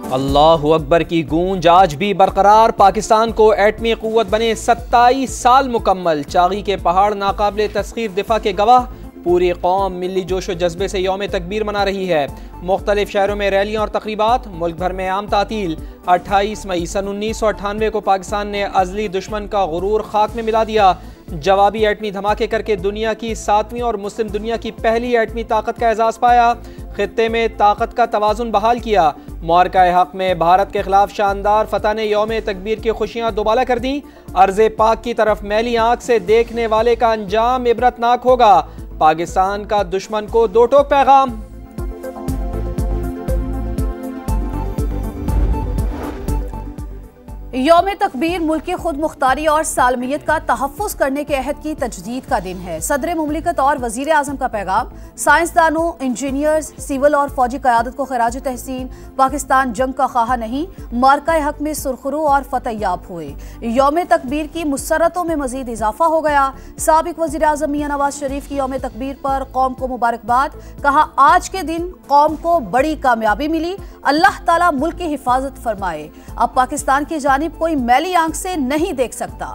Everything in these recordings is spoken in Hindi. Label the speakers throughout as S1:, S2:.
S1: अल्लाहु अकबर की गूंज आज भी बरकरार। पाकिस्तान को एटमी क़ुव्वत बने 27 साल मुकम्मल। चागी के पहाड़ नाकाबिले तस्खीर दिफा के गवाह। पूरी कौम मिली जोशो जज्बे से यौम तकबीर मना रही है। मुख्तलिफ शहरों में रैलियाँ और तकरीबात। मुल्क भर में आम तातील। 28 मई सन 1998 को पाकिस्तान ने अज़ली दुश्मन का गुरूर खाक में मिला दिया। जवाबी एटमी धमाके करके दुनिया की 7वीं और मुस्लिम दुनिया की पहली एटमी ताकत का एजाज़ पाया। खित्ते में ताकत का तवाज़ुन बहाल किया। मुआरका हक में भारत के खिलाफ शानदार फतह ने यौम तकबीर की खुशियां दोबाला कर दी। अर्ज़े पाक की तरफ मैली आंख से देखने वाले का अंजाम इबरतनाक होगा। पाकिस्तान का दुश्मन को दो टोक पैगाम।
S2: यौम तकबीर मुल्क की खुद मुख्तारी और सालमियत का तहफ़्फ़ुज़ करने के अहद की तजदीद का दिन है। सदर मुमलिकत और वज़ीर आज़म का पैगाम। साइंसदानों, इंजीनियर्स, सिविल और फौजी क़यादत को खिराज तहसीन। पाकिस्तान जंग का ख्वाहा नहीं, मार्का हक में सुरखरू और फतह याब हुए। यौम तकबीर की मुसरतों में मजीद इजाफा हो गया। साबिक़ वज़ीर आज़म मियां नवाज शरीफ की यौम तकबीर पर कौम को मुबारकबाद। कहा, आज के दिन कौम को बड़ी कामयाबी मिली। अल्लाह ताला मुल्क की हिफाजत फरमाए। अब पाकिस्तान की जानिब कोई मैली आंख से नहीं देख सकता।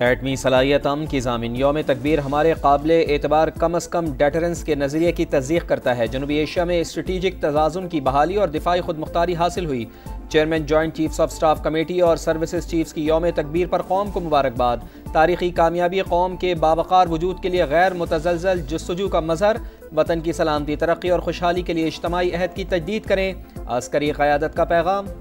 S1: एटमी सलाहियत अमन की ज़ामिन यौम तकबीर हमारे काबिले एतबार कम अज़ कम डेटरेंस के नज़रिए की तस्दीक करता है। जनूबी एशिया में स्ट्रेटेजिक तज़ाज़ुन की बहाली और दिफाई खुद मुख्तारी हासिल हुई। Chairman joint chiefs of staff committee और सर्विसेज चीफ्स की यौम तकबीर पर कौम को मुबारकबाद। तारीखी कामयाबी कौम के बावकार वजूद के लिए गैर मुतज़लज़ल जस्तजू का मज़हर। वतन की सलामती, तरक्की और खुशहाली के लिए इज्तिमाई अहद की तजदीद करें। अस्करी क़यादत का पैगाम।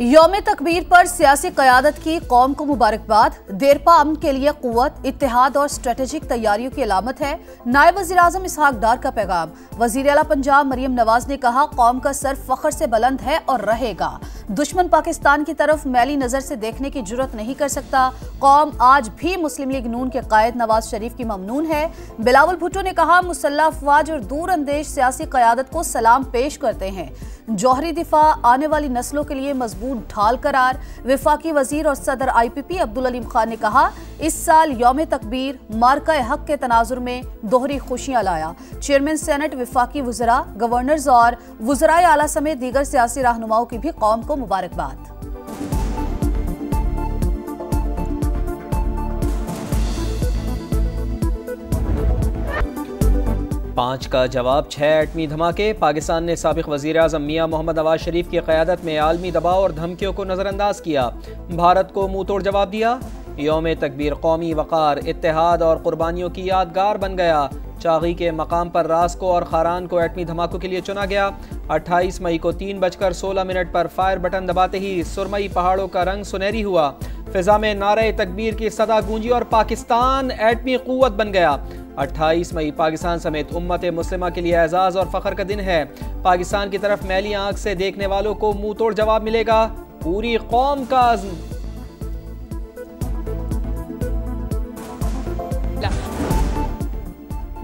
S2: यौम तकबीर पर सियासी क़यादत की कौम को मुबारकबाद। देरपा अमन के लिए क़ुव्वत, इत्तेहाद और स्ट्रेटेजिक तैयारियों की अलामत है। नायब वज़ीर आज़म इसहाक डार का पैगाम। वज़ीर आला पंजाब मरियम नवाज ने कहा, कौम का सर फ़ख्र से बुलंद है और रहेगा। दुश्मन पाकिस्तान की तरफ मैली नज़र से देखने की जुर्रत नहीं कर सकता। कौम आज भी मुस्लिम लीग नून के कायद नवाज शरीफ की ममनून है। बिलावल भुट्टो ने कहा, मुसल्लह अफवाज और दूर अंदेश सियासी क़यादत को सलाम पेश करते हैं। जौहरी दिफा, आने वाली नस्लों के लिए मजबूत ढाल करार। वफाकी वजीर और सदर IPP अब्दुल अलीम खान ने कहा, इस साल यौम तकबीर मार्का हक के तनाजुर में दोहरी खुशियां लाया। चेयरमैन सेनेट, वफाकी वज़रा, गवर्नर्स और वज़राए आला समेत दीगर सियासी रहनुमाओं की भी कौम को मुबारकबाद।
S1: 5 का जवाब 6 एटमी धमाके। पाकिस्तान ने साबिक़ वज़ीर आज़म मियां मोहम्मद नवाज शरीफ की क़यादत में आलमी दबाव और धमकियों को नज़रअंदाज किया। भारत को मुंह तोड़ जवाब दिया। यौम तकबीर कौमी वक़ार, इत्तेहाद और कुर्बानियों की यादगार बन गया। चागी के मकाम पर रास्को और खारान को एटमी धमाकों के लिए चुना गया। 28 मई को 3:16 पर फायर बटन दबाते ही सुरमई पहाड़ों का रंग सुनहरी हुआ। फिजा में नारे तकबीर की सदा गूंजी और पाकिस्तान एटमी क़ुव्वत बन गया। 28 मई पाकिस्तान समेत उम्मत मुस्लिमा के लिए एजाज़ और फ़ख्र का दिन है। पाकिस्तान की तरफ मैली आंख से देखने वालों को मुंह तोड़ जवाब मिलेगा। पूरी कौम का अज़्म।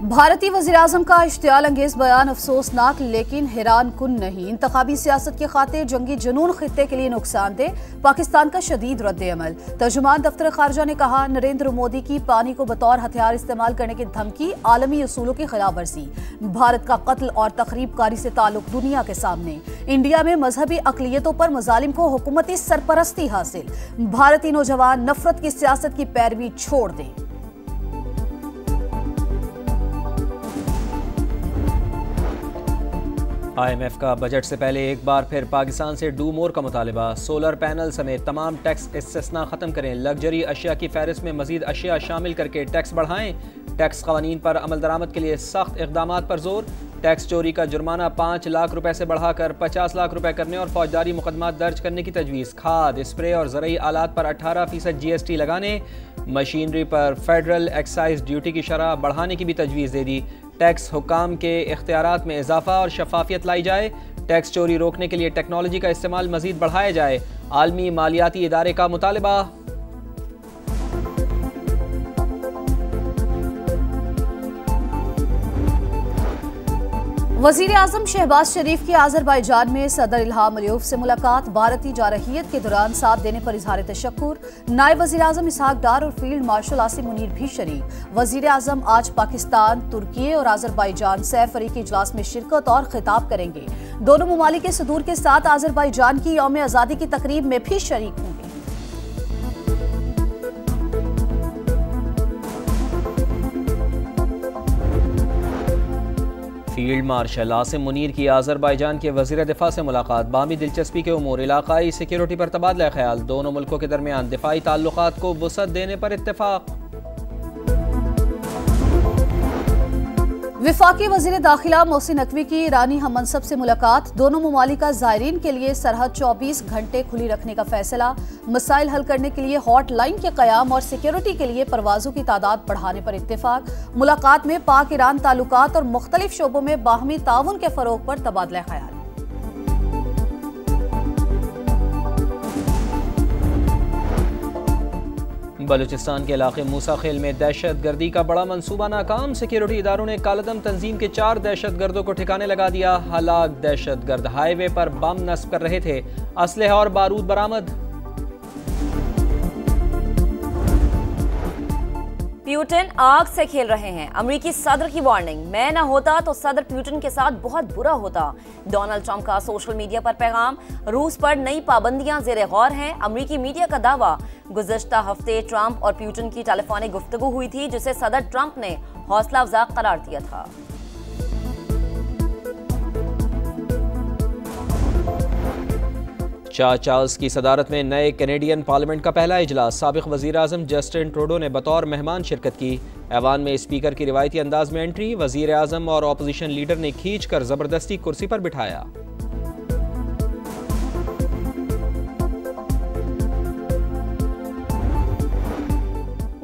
S2: भारतीय वज़ीर आज़म का इश्तियाल अंगेज बयान अफसोसनाक लेकिन हैरान कुन नहीं। इंतखाबी सियासत की खातिर जंगी जुनून खित्ते के लिए नुकसानदेह। पाकिस्तान का शदीद रद्द-ए-अमल। तर्जुमान दफ्तर खारजा ने कहा, नरेंद्र मोदी की पानी को बतौर हथियार इस्तेमाल करने की धमकी आलमी उसूलों की खिलाफ वर्जी। भारत का कत्ल और तखरीबकारी से ताल्लुक दुनिया के सामने। इंडिया में मजहबी अकलियतों पर मुजालिम को हुकूमती सरपरस्ती हासिल। भारतीय नौजवान नफरत की सियासत की पैरवी छोड़ दें।
S1: IMF का बजट से पहले एक बार फिर पाकिस्तान से डू मोर का मुतालबा। सोलर पैनल समेत तमाम टैक्स इस्तिस्ना ख़त्म करें। लग्जरी अशिया की फहरिस्त में मजीद अशिया शामिल करके टैक्स बढ़ाएं। टैक्स क़वानीन पर अमल दरामद के लिए सख्त इक़दामात पर जोर। टैक्स चोरी का जुर्माना 5 लाख रुपए से बढ़ाकर 50 लाख रुपए करने और फौजदारी मुकदमात दर्ज करने की तजवीज़। खाद, स्प्रे और ज़रई आलात पर 18% GST लगाने। मशीनरी पर फेडरल एक्साइज ड्यूटी की शरह बढ़ाने की भी तजवीज़ दे दी। टैक्स हुकाम के इख्तियारात में इजाफा और शफाफियत लाई जाए। टैक्स चोरी रोकने के लिए टेक्नोलॉजी का इस्तेमाल मजीद बढ़ाया जाए। आलमी मालियाती इदारे का मुतालबा।
S2: वजीर आजम शहबाज शरीफ की आज़रबाईजान में सदर इल्हाम अलीयव से मुलाकात। भारतीय जारहियत के दौरान साथ देने पर इजहार तशक्कुर। नायब वजीर आजम इसहाक डार और फील्ड मार्शल आसिम मुनीर भी शरीक। वजीर आजम आज पाकिस्तान, तुर्की और आज़रबाईजान सह फरीकी इजलास में शिरकत और खिताब करेंगे। दोनों ममालिक के सदूर के साथ आज़रबाईजान की यौम आज़ादी की तकरीब में भी शरीक होंगे।
S1: फील्ड मार्शल आसिम मुनीर की आज़रबाईजान के वज़ीर दिफा से मुलाकात। बाहमी दिलचस्पी के उमूर, इलाकाई सिक्योरिटी पर तबादला ख्याल। दोनों मुल्कों के दरमियान दिफाई ताल्लुकात को वुसअत देने पर इत्तेफाक।
S2: विफाकी वजीर दाखिला मोहसिन नकवी की ईरानी हम मनसब से मुलाकात। दोनों ममालिक का ज़ायरीन के लिए सरहद 24 घंटे खुली रखने का फैसला। मसाइल हल करने के लिए हॉट लाइन के क़याम और सिक्योरिटी के लिए परवाज़ों की तादाद बढ़ाने पर इत्तेफाक। मुलाकात में पाक ईरान ताल्लुकात और मुख्तलिफ शोबों में बाहमी ताउन के फ़रोग पर तबादला ख्याल।
S1: बलूचिस्तान के इलाके मूसा खेल में दहशत गर्दी का बड़ा मंसूबा नाकाम। सिक्योरिटी इदारों ने कालदम तंजीम के 4 दहशत गर्दों को ठिकाने लगा दिया। हलाक दहशत गर्द हाईवे पर बम नस्ब कर रहे थे। असलहा और बारूद बरामद।
S3: प्यूटिन आग से खेल रहे हैं। अमेरिकी सदर की वार्निंग, मैं ना होता तो सदर प्यूटिन के साथ बहुत बुरा होता। डोनाल्ड ट्रंप का सोशल मीडिया पर पैगाम। रूस पर नई पाबंदियां ज़ेरे गौर हैं। अमेरिकी मीडिया का दावा, गुज़श्ता हफ्ते ट्रंप और प्यूटिन की टेलीफोनिक गुफ्तगू हुई थी जिसे सदर ट्रंप ने हौसला अफजा करार दिया था।
S1: चार्ल्स की सदारत में नए कैनेडियन पार्लियामेंट का पहला इजलास। साबिक वजीर आजम जस्टिन ट्रूडो ने बतौर मेहमान शिरकत की। ऐवान में स्पीकर की रिवायती अंदाज में एंट्री। वजीर आजम और अपोजिशन लीडर ने खींच कर जबरदस्ती कुर्सी पर बिठाया।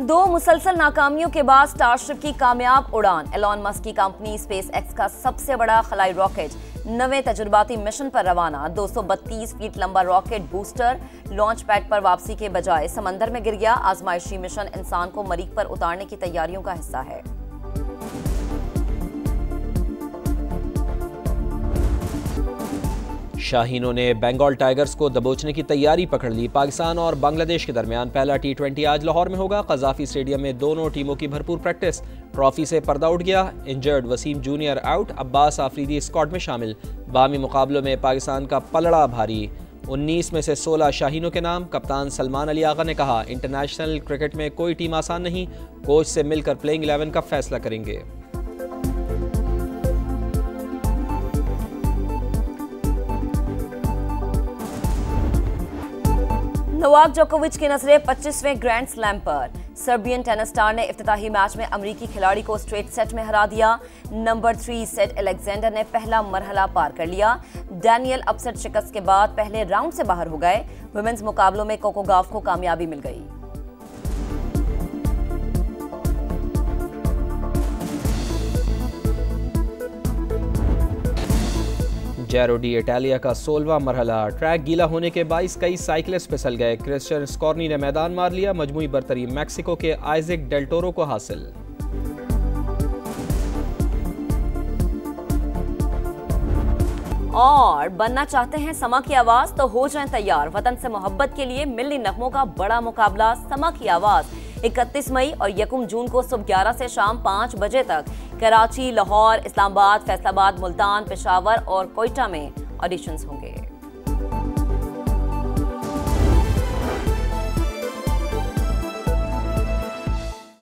S3: दो मुसलसल नाकामियों के बाद स्टारशिप की कामयाब उड़ान। एलॉन मस्क की कंपनी स्पेस एक्स का सबसे बड़ा खलाई रॉकेट नवे तजुर्बाती मिशन पर रवाना। 232 फीट लंबा रॉकेट बूस्टर लॉन्च पैड पर वापसी के बजाय समंदर में गिर गया। आजमाइशी मिशन इंसान को मरीख पर उतारने की तैयारियों का हिस्सा है।
S1: शाहीनों ने बंगाल टाइगर्स को दबोचने की तैयारी पकड़ ली। पाकिस्तान और बांग्लादेश के दरमियान पहला T20 आज लाहौर में होगा। कज़ाफी स्टेडियम में दोनों टीमों की भरपूर प्रैक्टिस। ट्रॉफी से पर्दा उठ गया। Injured Waseem junior out, Abbas Afridi squad में शामिल। बामी मुकाबलों में पाकिस्तान का पलड़ा भारी। 19 में से 16 शाहीनों के नाम। कप्तान सलमान अली आगा ने कहा, इंटरनेशनल क्रिकेट में कोई टीम आसान नहीं। कोच से मिलकर प्लेइंग 11 का फैसला करेंगे।
S3: नोवाक जोकोविच की नजरें 25वें ग्रैंड स्लैम पर। सर्बियन टेनिस स्टार ने इफ्तिताही मैच में अमरीकी खिलाड़ी को स्ट्रेट सेट में हरा दिया। नंबर 3 सेट अलेक्जेंडर ने पहला मरहला पार कर लिया। डैनियल अपसेट शिकस्त के बाद पहले राउंड से बाहर हो गए। वुमेन्स मुकाबलों में कोको गाफ को कामयाबी मिल गई।
S1: जैरो डी इटालिया का 16वां मरहला। ट्रैक गीला होने के बाइस कई साइकिलिस्ट फिसल गए। क्रिश्चियन स्कॉर्नी ने मैदान मार लिया। मजमूई बरतरी मैक्सिको के आइजैक डेल टोरो को हासिल।
S3: और बनना चाहते हैं समा की आवाज तो हो जाएं तैयार। वतन से मोहब्बत के लिए मिल्ली नगमों का बड़ा मुकाबला समा की आवाज 31 मई और 1 जून को सुबह 11 से शाम 5 बजे तक कराची, लाहौर, इस्लामाबाद, फैसलाबाद, मुल्तान, पेशावर और कोयटा में ऑडिशंस होंगे।